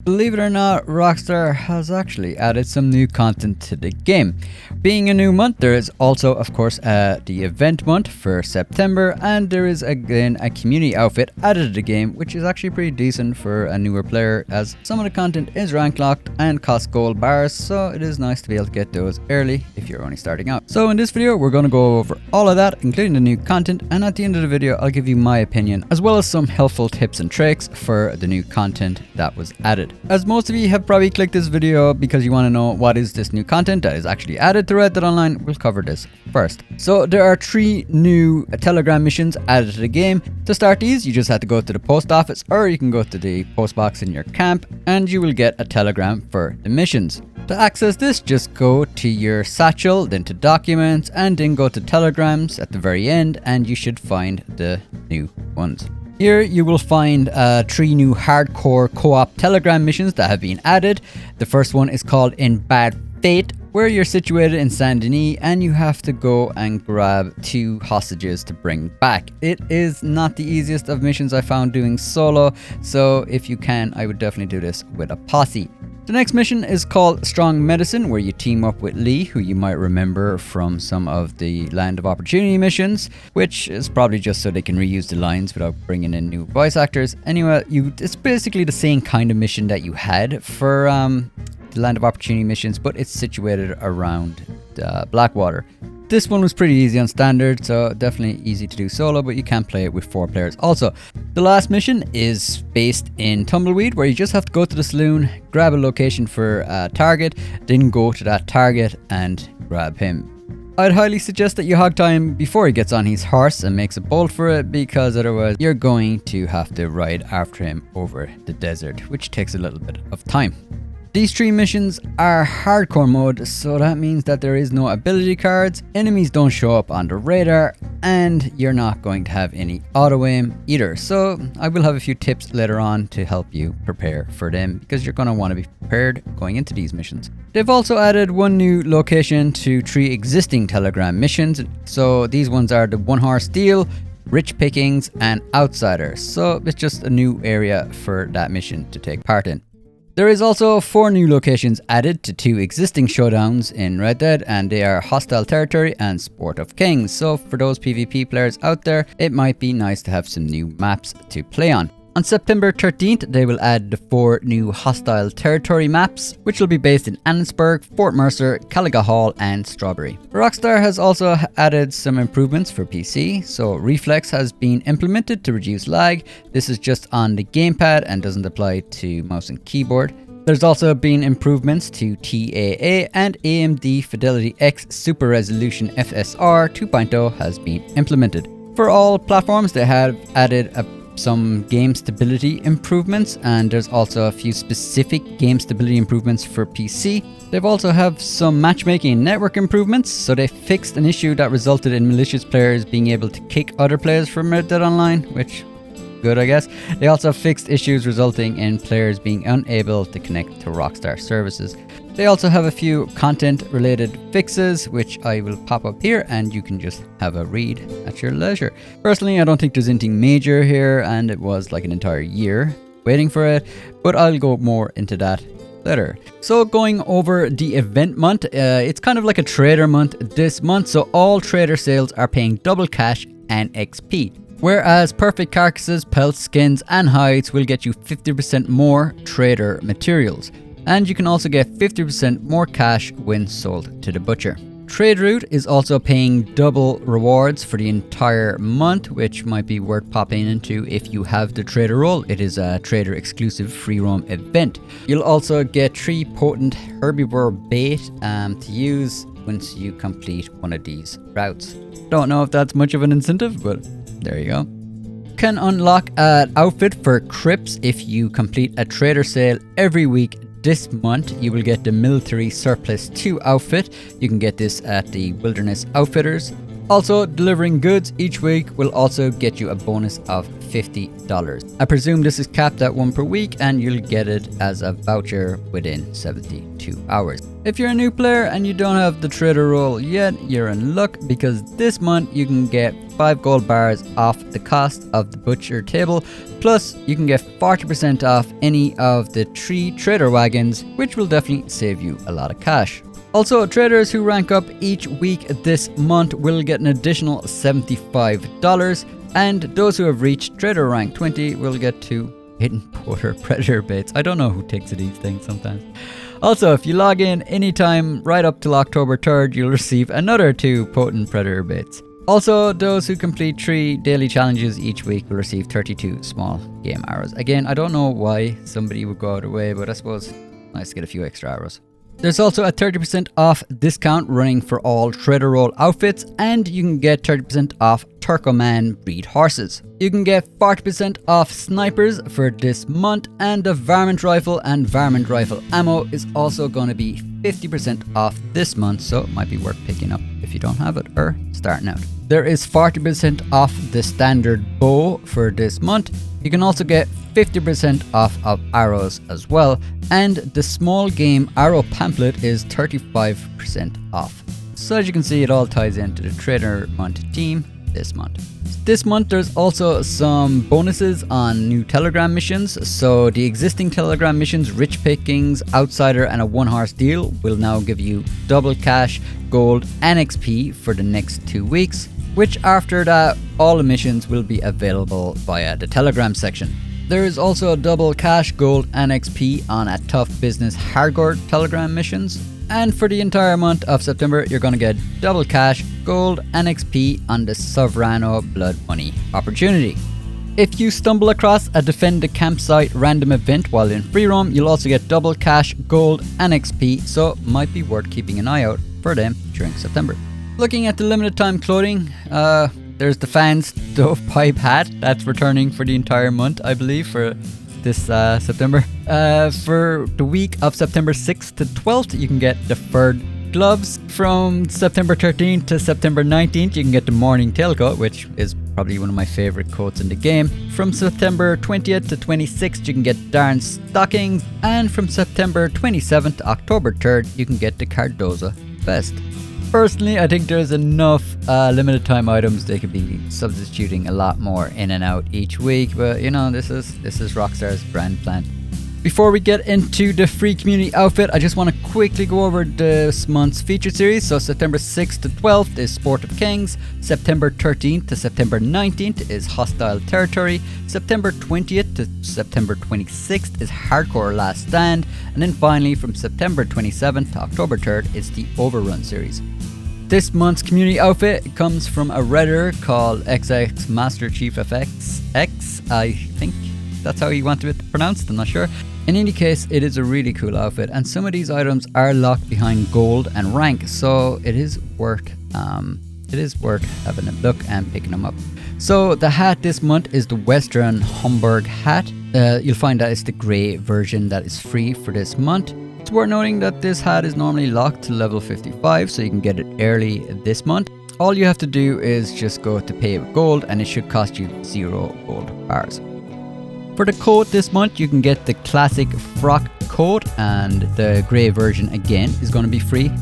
Believe it or not, Rockstar has actually added some new content to the game. Being a new month, there is also, of course, the event month for September, and there is again a community outfit added to the game, which is actually pretty decent for a newer player, as some of the content is rank locked and costs gold bars, so it is nice to be able to get those early if you're only starting out. So in this video, we're going to go over all of that, including the new content, and at the end of the video, I'll give you my opinion, as well as some helpful tips and tricks for the new content that was added. As most of you have probably clicked this video because you want to know what is this new content that is actually added to Red Dead Online, we'll cover this first. So there are 3 new Telegram missions added to the game. To start these, you just have to go to the post office, or you can go to the post box in your camp and you will get a telegram for the missions. To access this, just go to your satchel, then to documents, and then go to telegrams at the very end, and you should find the new ones. Here you will find 3 new hardcore co-op telegram missions that have been added. The first one is called In Bad Fate, where you're situated in Saint Denis and you have to go and grab 2 hostages to bring back. It is not the easiest of missions I found doing solo, so if you can, I would definitely do this with a posse. The next mission is called Strong Medicine, where you team up with Lee, who you might remember from some of the Land of Opportunity missions, which is probably just so they can reuse the lines without bringing in new voice actors. Anyway, it's basically the same kind of mission that you had for the Land of Opportunity missions, but it's situated around Blackwater. This one was pretty easy on standard, so definitely easy to do solo, but you can play it with 4 players also. The last mission is based in Tumbleweed, where you just have to go to the saloon, grab a location for a target, then go to that target and grab him. I'd highly suggest that you hog tie him before he gets on his horse and makes a bolt for it, because otherwise you're going to have to ride after him over the desert, which takes a little bit of time. These 3 missions are hardcore mode, so that means that there is no ability cards, enemies don't show up on the radar, and you're not going to have any auto aim either. So I will have a few tips later on to help you prepare for them, because you're going to want to be prepared going into these missions. They've also added 1 new location to 3 existing Telegram missions. So these ones are the 1 Horse Deal, Rich Pickings, and Outsider. So it's just a new area for that mission to take part in. There is also 4 new locations added to 2 existing showdowns in Red Dead, and they are Hostile Territory and Sport of Kings. So for those PvP players out there, it might be nice to have some new maps to play on. On September 13th, they will add the 4 new Hostile Territory maps, which will be based in Annensburg, Fort Mercer, Caliga Hall, and Strawberry. Rockstar has also added some improvements for PC, so Reflex has been implemented to reduce lag. This is just on the gamepad and doesn't apply to mouse and keyboard. There's also been improvements to TAA, and AMD Fidelity X Super Resolution FSR 2.0 has been implemented. For all platforms, they have added some game stability improvements, and there's also a few specific game stability improvements for PC. They've also have some matchmaking and network improvements, so they fixed an issue that resulted in malicious players being able to kick other players from Red Dead Online, which good, I guess. They also fixed issues resulting in players being unable to connect to Rockstar services. They also have a few content related fixes, which I will pop up here and you can just have a read at your leisure. Personally, I don't think there's anything major here, and it was like an entire year waiting for it, but I'll go more into that later. So going over the event month, it's kind of like a trader month this month, so all trader sales are paying double cash and XP. Whereas perfect carcasses, pelts, skins, and hides will get you 50% more trader materials. And you can also get 50% more cash when sold to the butcher. Trade Route is also paying double rewards for the entire month, which might be worth popping into if you have the trader role. It is a trader exclusive free roam event. You'll also get 3 potent herbivore bait to use once you complete one of these routes. Don't know if that's much of an incentive, but there you go. You can unlock an outfit for Crips if you complete a trader sale every week. This month, you will get the Military Surplus 2 outfit. You can get this at the Wilderness Outfitters. Also, delivering goods each week will also get you a bonus of $50. I presume this is capped at 1 per week, and you'll get it as a voucher within 72 hours. If you're a new player and you don't have the trader role yet, you're in luck, because this month you can get 25 gold bars off the cost of the butcher table, plus you can get 40% off any of the 3 trader wagons, which will definitely save you a lot of cash. Also, traders who rank up each week this month will get an additional $75, and those who have reached trader rank 20 will get 2 hidden predator baits. I don't know who takes to these things sometimes. Also, if you log in anytime right up till October 3rd, you'll receive another 2 potent predator baits. Also, those who complete 3 daily challenges each week will receive 32 small game arrows. Again, I don't know why somebody would go out of the way, but I suppose nice to get a few extra arrows. There's also a 30% off discount running for all Trader Roll outfits, and you can get 30% off Turkoman breed horses. You can get 40% off snipers for this month, and the varmint rifle and varmint rifle ammo is also going to be 50% off this month, so it might be worth picking up if you don't have it or starting out. There is 40% off the standard bow for this month. You can also get 50% off of arrows as well, and the small game arrow pamphlet is 35% off. So as you can see, it all ties into the Trader Month theme this month. This month there's also some bonuses on new Telegram missions. So the existing Telegram missions, Rich Pickings, Outsider and a 1-horse deal will now give you double cash, gold and XP for the next 2 weeks, which after that all the missions will be available via the Telegram section. There is also double cash, gold and XP on a Tough Business Hardcore Telegram missions. And for the entire month of September, you're going to get double cash, gold and XP on the Sovrano Blood Money opportunity. If you stumble across a Defend the Campsite random event while in free roam, you'll also get double cash, gold and XP, so it might be worth keeping an eye out for them during September. Looking at the limited time clothing, there's the Fans Stovepipe hat that's returning for the entire month, I believe, for this September. For the week of September 6th to 12th, you can get the furred gloves. From September 13th to September 19th, you can get the morning tailcoat, which is probably one of my favorite coats in the game. From September 20th to 26th, you can get Darn stockings. And from September 27th to October 3rd, you can get the Cardoza vest. Personally, I think there's enough limited time items they could be substituting a lot more in and out each week, but you know, this is Rockstar's brand plan. Before we get into the free community outfit, I just want to quickly go over this month's feature series. So September 6th to 12th is Sport of Kings, September 13th to September 19th is Hostile Territory, September 20th to September 26th is Hardcore Last Stand, and then finally from September 27th to October 3rd is the Overrun series. This month's community outfit comes from a Redditor called XX Master Chief FXX, I think that's how you want it pronounced, I'm not sure. In any case, it is a really cool outfit, and some of these items are locked behind gold and rank, so it is worth having a look and picking them up. So the hat this month is the Western Homburg hat. You'll find that it's the grey version that is free for this month. It's worth noting that this hat is normally locked to level 55, so you can get it early this month. All you have to do is just go to pay with gold, and it should cost you 0 gold bars. For the coat this month, you can get the classic frock coat, and the grey version again is going to be free.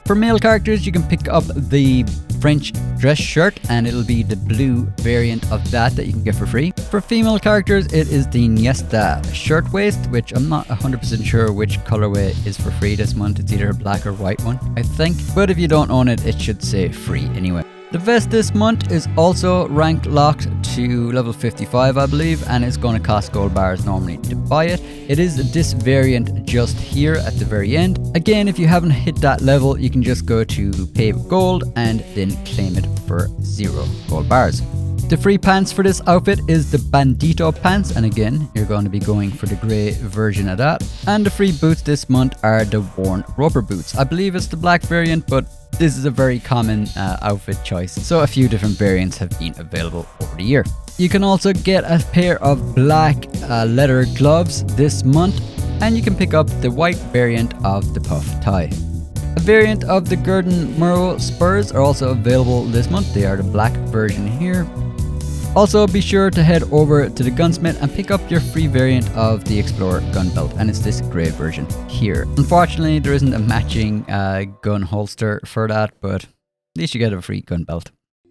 For male characters, you can pick up the French dress shirt, and it'll be the blue variant of that you can get for free. For female characters, it is the Niesta shirtwaist, which I'm not 100% sure which colorway is for free this month. It's either a black or white one, I think. But if you don't own it, it should say free anyway. The vest this month is also rank locked to level 55, I believe, and it's going to cost gold bars normally to buy it. It is this variant just here at the very end. Again, if you haven't hit that level, you can just go to pay with gold and then claim it for 0 gold bars. The free pants for this outfit is the Bandito pants, and again, you're going to be going for the grey version of that. And the free boots this month are the worn roper boots. I believe it's the black variant, but this is a very common outfit choice, so a few different variants have been available over the year. You can also get a pair of black leather gloves this month, and you can pick up the white variant of the puff tie. A variant of the Gurdon Murrow spurs are also available this month. They are the black version here. Also, be sure to head over to the gunsmith and pick up your free variant of the Explorer gun belt, and it's this grey version here. Unfortunately, there isn't a matching gun holster for that, but at least you get a free gun belt.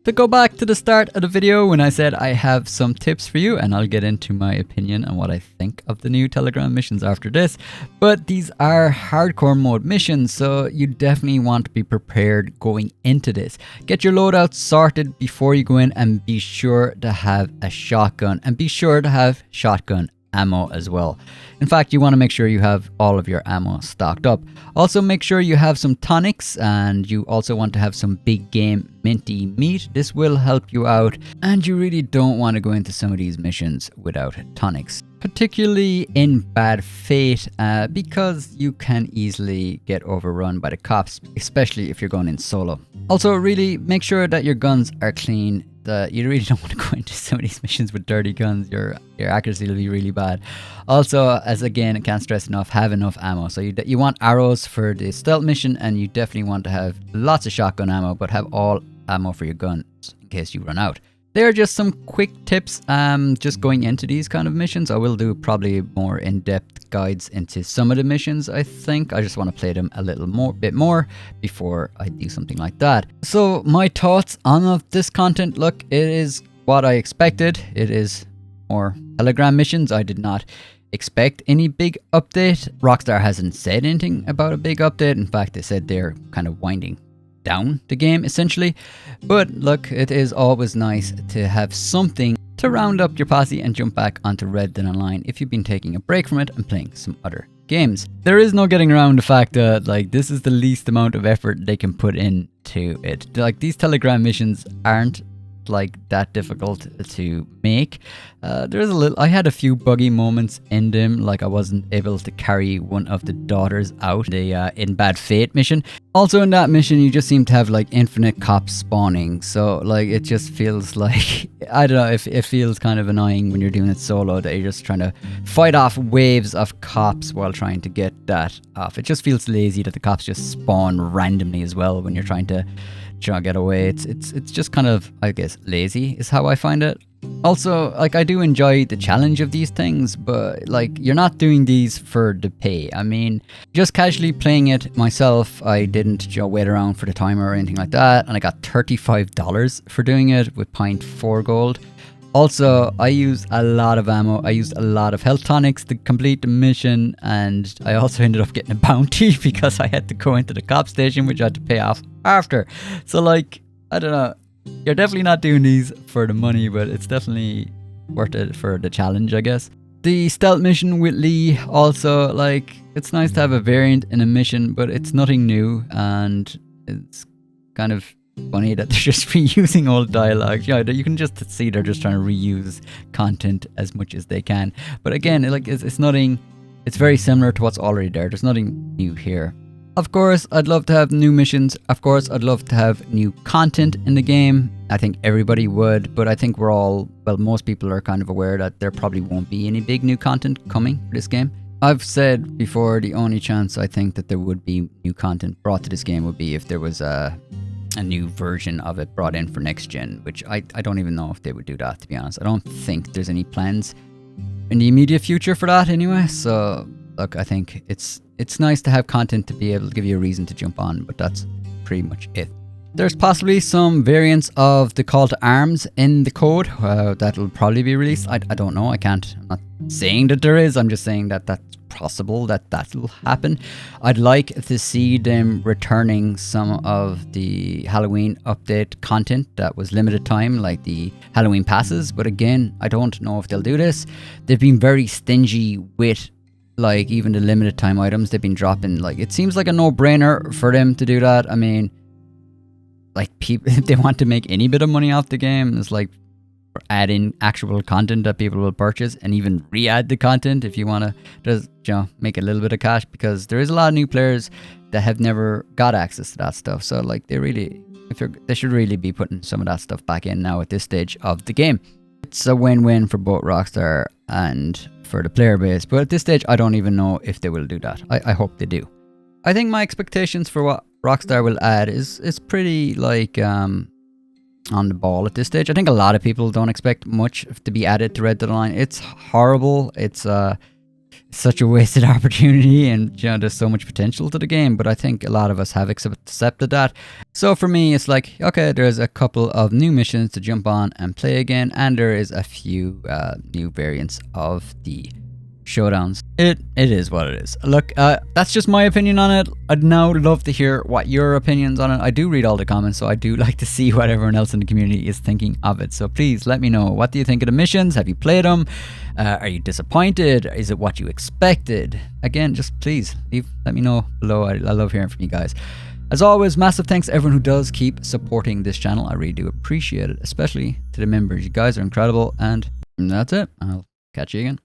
To go back to the start of the video when I said I have some tips for you, and I'll get into my opinion on what I think of the new Telegram missions after this, but these are hardcore mode missions, so you definitely want to be prepared going into this. Get your loadout sorted before you go in, and be sure to have a shotgun, and be sure to have shotgun ammo as well. In fact, you want to make sure you have all of your ammo stocked up. Also, make sure you have some tonics, and you also want to have some big game minty meat. This will help you out, and you really don't want to go into some of these missions without tonics, particularly in Bad Fate, because you can easily get overrun by the cops, especially if you're going in solo. Also, really make sure that your guns are clean. You really don't want to go into some of these missions with dirty guns. Your accuracy will be really bad. Also, as again, I can't stress enough, have enough ammo. So you want arrows for the stealth mission, and you definitely want to have lots of shotgun ammo, but have all ammo for your guns in case you run out. There are just some quick tips just going into these kind of missions. I will do probably more in-depth guides into some of the missions, I think. I just want to play them a bit more before I do something like that. So my thoughts on this content, look, it is what I expected. It is more Telegram missions. I did not expect any big update. Rockstar hasn't said anything about a big update. In fact, they said they're kind of winding down the game essentially, but look, it is always nice to have something to round up your posse and jump back onto Red Dead Online if you've been taking a break from it and playing some other games. There is no getting around the fact that like this is the least amount of effort they can put into it. Like these Telegram missions aren't like that difficult to make. I had a few buggy moments in them, like I wasn't able to carry one of the daughters out in Bad Fate mission. Also in that mission you just seem to have like infinite cops spawning, so like it just feels like, I don't know, it feels kind of annoying when you're doing it solo that you're just trying to fight off waves of cops while trying to get that off. It just feels lazy that the cops just spawn randomly as well when you're trying to get away. It's just kind of, I guess, lazy is how I find it. Also, like, I do enjoy the challenge of these things, but like you're not doing these for the pay. I mean, just casually playing it myself, I didn't wait around for the timer or anything like that, and I got $35 for doing it with 0.4 gold. Also, I used a lot of ammo. I used a lot of health tonics to complete the mission, and I also ended up getting a bounty because I had to go into the cop station, which I had to pay off after. So like, I don't know, you're definitely not doing these for the money, but it's definitely worth it for the challenge, I guess. The stealth mission with Lee, also, like, it's nice to have a variant in a mission, but it's nothing new, and it's kind of funny that they're just reusing old dialogue. Yeah, you can just see they're just trying to reuse content as much as they can. But again, like it's nothing. It's very similar to what's already there. There's nothing new here. Of course, I'd love to have new missions. Of course, I'd love to have new content in the game. I think everybody would, but I think most people are kind of aware that there probably won't be any big new content coming for this game. I've said before, the only chance I think that there would be new content brought to this game would be if there was a new version of it brought in for next gen, which I don't even know if they would do that, to be honest. I don't think there's any plans in the immediate future for that anyway. So look, I think it's nice to have content to be able to give you a reason to jump on, but that's pretty much it. There's possibly some variants of the call to arms in the code that'll probably be released. I don't know. I'm not saying that there is. I'm just saying that that's possible that will happen. I'd like to see them returning some of the Halloween update content that was limited time, like the Halloween passes. But again, I don't know if they'll do this. They've been very stingy with like even the limited time items they've been dropping. Like it seems like a no-brainer for them to do that. I mean, like people, if they want to make any bit of money off the game, it's like add in actual content that people will purchase, and even re-add the content if you want to just make a little bit of cash, because there is a lot of new players that have never got access to that stuff. So like they should really be putting some of that stuff back in now at this stage of the game. It's a win-win for both Rockstar and for the player base, but at this stage I don't even know if they will do that. I hope they do. I think my expectations for what Rockstar will add is pretty like on the ball at this stage. I think a lot of people don't expect much to be added to Red Dead Online. It's horrible. It's such a wasted opportunity, and you know, there's so much potential to the game, but I think a lot of us have accepted that. So for me, it's like, okay, there's a couple of new missions to jump on and play again, and there is a few new variants of the showdowns. It is what it is. Look, that's just my opinion on it. I'd now love to hear what your opinions on it. I do read all the comments, so I do like to see what everyone else in the community is thinking of it. So please let me know, what do you think of the missions? Have you played them? Are you disappointed? Is it what you expected? Again, just please let me know below. I love hearing from you guys. As always, massive thanks to everyone who does keep supporting this channel. I really do appreciate it, especially to the members. You guys are incredible, and that's it. I'll catch you again.